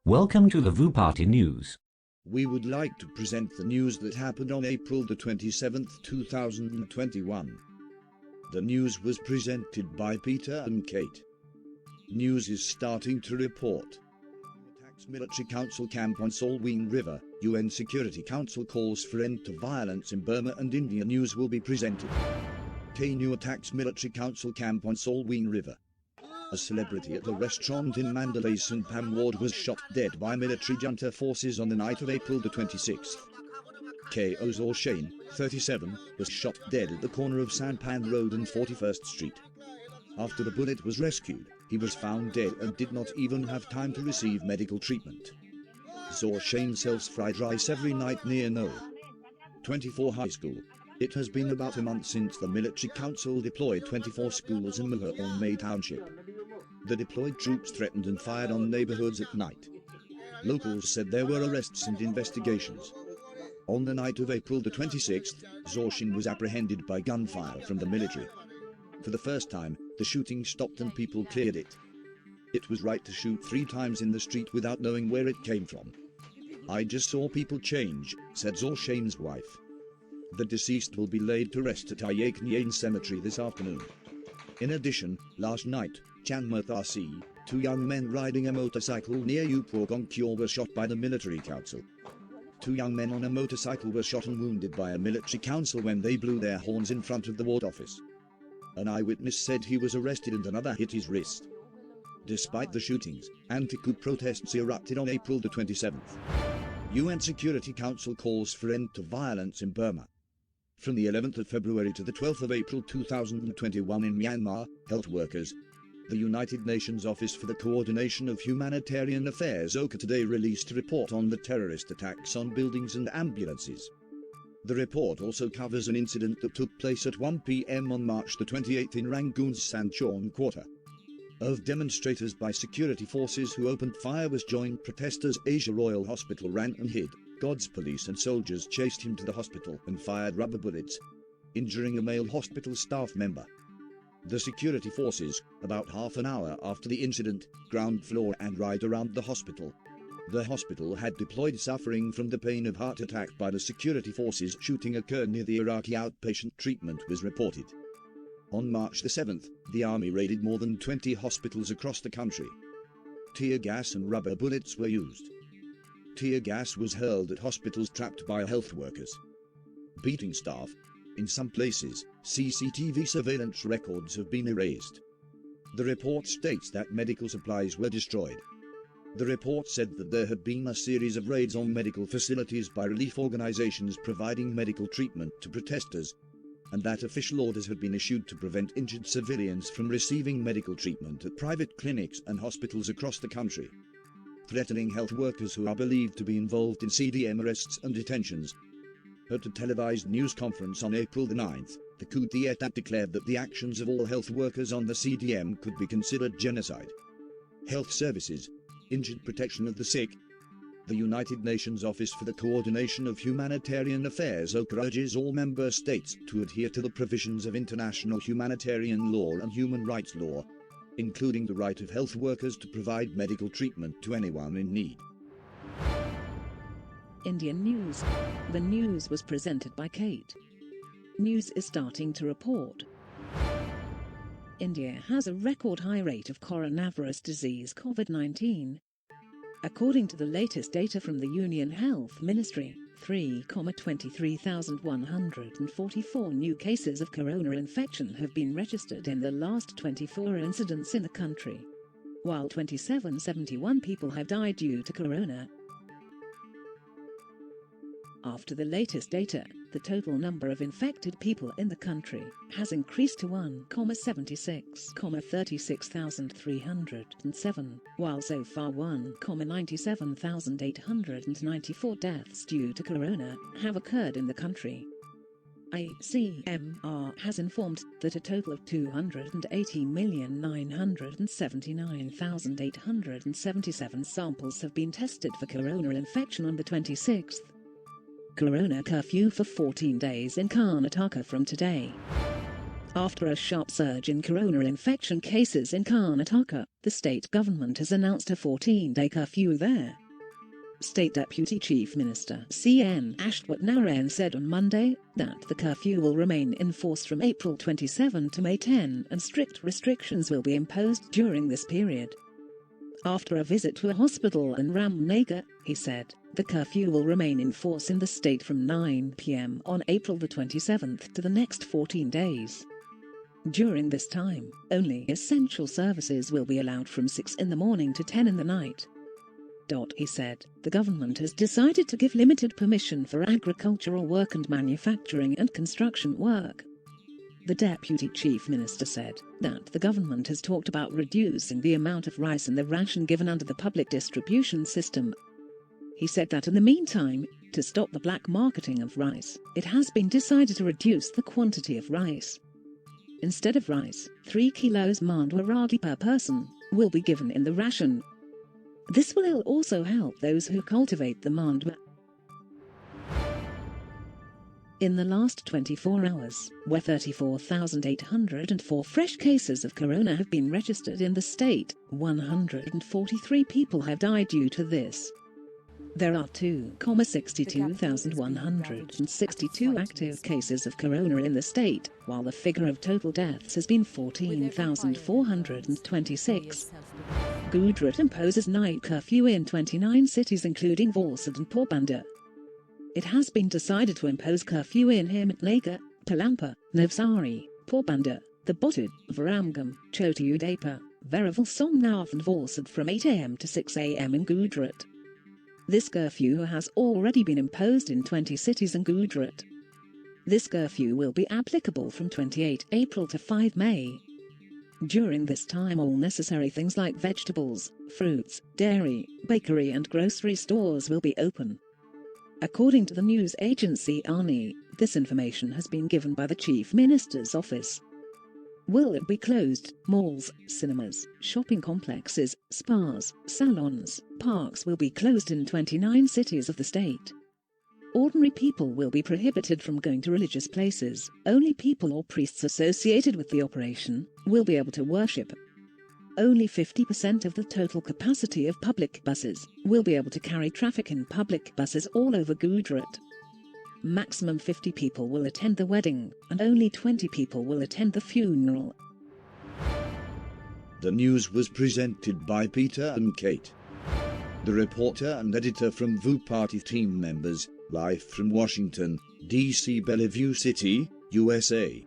Welcome to the VU Party News. We would like to present the news that happened on April the 27th, 2021. The news was presented by Peter and Kate. News is starting to report. Attacks military council camp on Salween River. UN Security Council calls for end to violence in Burma and India. News will be presented. KNU attacks military council camp on Salween River. A celebrity at a restaurant in Mandalay, Sein Pan Road, was shot dead by military junta forces on the night of April the 26th. KO Zaw Shein, 37, was shot dead at the corner of Sein Pan Road and 41st Street. After the bullet was rescued, he was found dead and did not even have time to receive medical treatment. Zaw Shein sells fried rice every night near No. 24 High School. It has been about a month since the military council deployed 24 schools in Mandalay Township. The deployed troops threatened and fired on neighborhoods at night. Locals said there were arrests and investigations. On the night of April the 26th, Zaw Shin was apprehended by gunfire from the military. For the first time, the shooting stopped and people cleared it. It was right to shoot 3 times in the street without knowing where it came from. I just saw people change, said Zaw Shin's wife. The deceased will be laid to rest at Ayaknyen Cemetery this afternoon. In addition, last night, Chanmathasi, 2 young men riding a motorcycle near Upogongkyo were shot by the military council. 2 young men on a motorcycle were shot and wounded by a military council when they blew their horns in front of the ward office. An eyewitness said he was arrested and another hit his wrist. Despite the shootings, anti-coup protests erupted on April the 27th. UN Security Council calls for end to violence in Burma. From the 11th of February to the 12th of April 2021 in Myanmar, health workers, the United Nations Office for the Coordination of Humanitarian Affairs OCHA today released a report on the terrorist attacks on buildings and ambulances. The report also covers an incident that took place at 1 p.m. on March the 28th in Rangoon's Sanchon quarter. Of demonstrators by security forces who opened fire was joined protesters. Asia Royal Hospital ran and hid. God's police and soldiers chased him to the hospital and fired rubber bullets, injuring a male hospital staff member. The security forces, about half an hour after the incident, ground floor and right around the hospital. The hospital had deployed suffering from the pain of heart attack by the security forces. Shooting occurred near the Iraqi outpatient treatment was reported. On March the 7th, the army raided more than 20 hospitals across the country. Tear gas and rubber bullets were used. Tear gas was hurled at hospitals trapped by health workers, beating staff. In some places, CCTV surveillance records have been erased. The report states that medical supplies were destroyed. The report said that there had been a series of raids on medical facilities by relief organizations providing medical treatment to protesters, and that official orders had been issued to prevent injured civilians from receiving medical treatment at private clinics and hospitals across the country, threatening health workers who are believed to be involved in CDM arrests and detentions. At a televised news conference on April the 9th, the coup d'etat declared that the actions of all health workers on the CDM could be considered genocide. Health services, injured protection of the sick. The United Nations Office for the Coordination of Humanitarian Affairs OCHA urges all member states to adhere to the provisions of international humanitarian law and human rights law, including the right of health workers to provide medical treatment to anyone in need. Indian news. The news was presented by Kate. News is starting to report. India has a record high rate of coronavirus disease COVID-19. According to the latest data from the Union Health Ministry, 3,23,144 new cases of corona infection have been registered in the last 24 incidents in the country, while 2,771 people have died due to corona. After the latest data, the total number of infected people in the country has increased to 1,76,36,307, while so far 1,97,894 deaths due to corona have occurred in the country. ICMR has informed that a total of 280,979,877 samples have been tested for corona infection on the 26th. Corona curfew for 14 days in Karnataka from today. After a sharp surge in corona infection cases in Karnataka, the state government has announced a 14-day curfew there. State Deputy Chief Minister C.N. Ashwat-Narayan said on Monday that the curfew will remain in force from April 27 to May 10 and strict restrictions will be imposed during this period. After a visit to a hospital in Ramnagar, he said, the curfew will remain in force in the state from 9 p.m. on April the 27th to the next 14 days. During this time, only essential services will be allowed from 6 in the morning to 10 in the night. He said, the government has decided to give limited permission for agricultural work and manufacturing and construction work. The Deputy Chief Minister said that the government has talked about reducing the amount of rice in the ration given under the public distribution system. He said that in the meantime, to stop the black marketing of rice, it has been decided to reduce the quantity of rice. Instead of rice, 3 kilos mandwa ragi per person will be given in the ration. This will also help those who cultivate the mandwa. In the last 24 hours, where 34,804 fresh cases of corona have been registered in the state, 143 people have died due to this. There are 2,62,162 active cases of corona in the state, while the figure of total deaths has been 14,426. Gujarat imposes night curfew in 29 cities including Valsad and Porbandar. It has been decided to impose curfew in Himatnagar, Palampa, Navsari, Porbandar, the Botad, Viramgam, Choti Udeipur, Veeraval Somnath and Valsad from 8 am to 6 am in Gujarat. This curfew has already been imposed in 20 cities in Gujarat. This curfew will be applicable from 28 April to 5 May. During this time all necessary things like vegetables, fruits, dairy, bakery and grocery stores will be open. According to the news agency ANI, this information has been given by the Chief Minister's office. Will it be closed? Malls, cinemas, shopping complexes, spas, salons, parks will be closed in 29 cities of the state. Ordinary people will be prohibited from going to religious places. Only people or priests associated with the operation will be able to worship. Only 50% of the total capacity of public buses will be able to carry traffic in public buses all over Gujarat. Maximum 50 people will attend the wedding, and only 20 people will attend the funeral. The news was presented by Peter and Kate. The reporter and editor from VU Party team members, live from Washington, D.C. Bellevue City, USA.